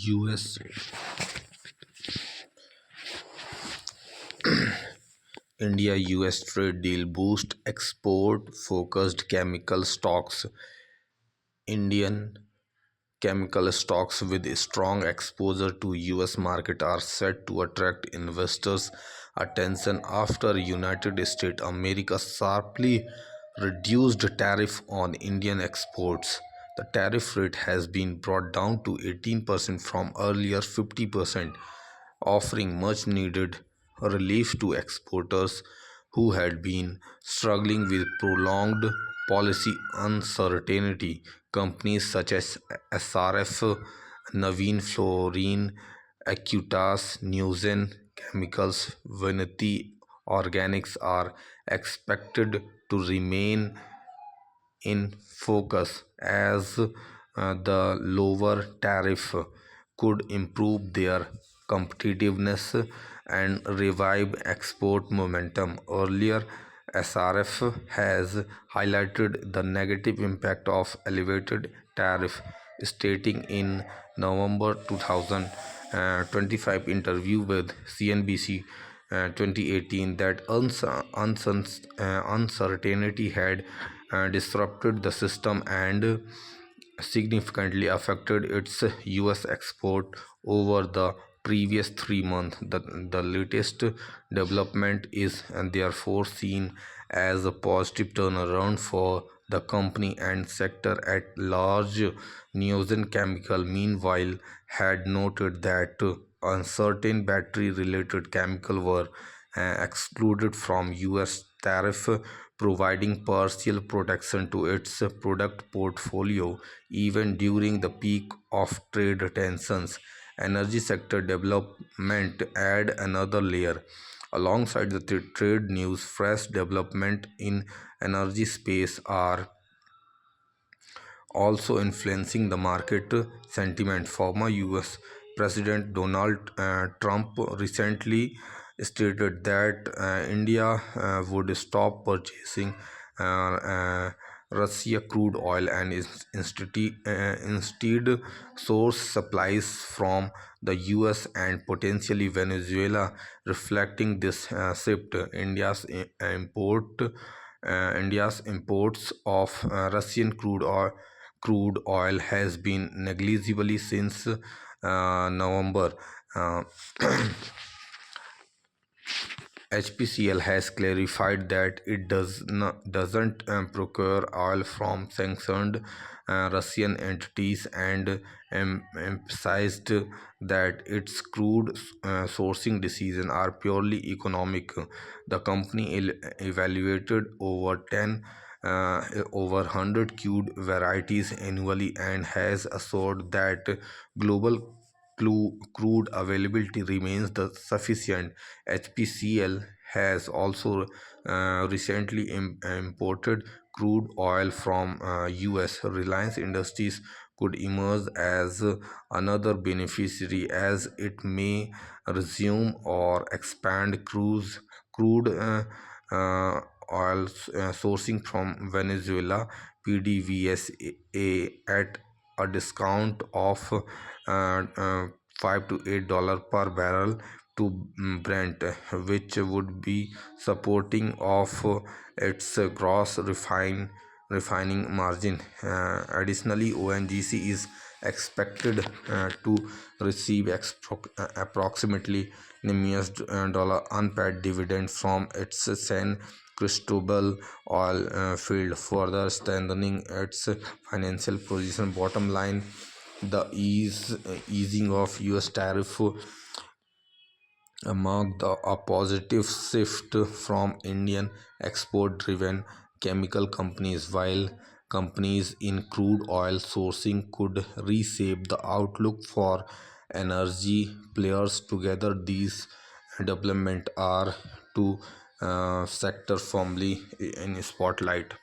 US India US trade deal boost export focused chemical stocks. Indian chemical stocks with strong exposure to US market are set to attract investors' attention after United States America sharply reduced tariff on Indian exports. The tariff rate has been brought down to 18% from earlier 50%, offering much needed relief to exporters who had been struggling with prolonged policy uncertainty. Companies such as SRF, Navin Fluorine, Acuitas, Newgen Chemicals, Vinati Organics are expected to remain in focus as the lower tariff could improve their competitiveness and revive export momentum. Earlier, SRF has highlighted the negative impact of elevated tariff, stating in November 2025 interview with CNBC 2018 that uncertainty had disrupted the system and significantly affected its US export over the previous 3 months. The latest development is therefore seen as a positive turnaround for the company and sector at large. Neogen Chemical, meanwhile, had noted that uncertain battery related chemicals were excluded from US tariff, providing partial protection to its product portfolio even during the peak of trade tensions. Energy sector development add another layer. Alongside the trade news, fresh development in energy space are also influencing the market sentiment. Former US President Donald Trump recently stated that India would stop purchasing Russia crude oil and instead source supplies from the US and potentially Venezuela. Reflecting this shift, India's imports of Russian crude oil has been negligibly since November. Uh, HPCL has clarified that it doesn't procure oil from sanctioned Russian entities and emphasized that its crude sourcing decisions are purely economic. The company evaluated over 100 crude varieties annually and has assured that global crude availability remains the sufficient. HPCL has also recently imported crude oil from US. Reliance Industries could emerge as another beneficiary as it may resume or expand crude uh, oil sourcing from Venezuela PDVSA at a discount of $5 to $8 per barrel to Brent, which would be supporting of its gross refining margin. Additionally, ONGC is expected to receive approximately $1 unpaid dividend from its San Cristobal oil field, further strengthening its financial position. Bottom line, the easing of US tariff marked a positive shift from Indian export-driven chemical companies, while companies in crude oil sourcing could reshape the outlook for energy players. Together, these developments are to sector firmly in spotlight.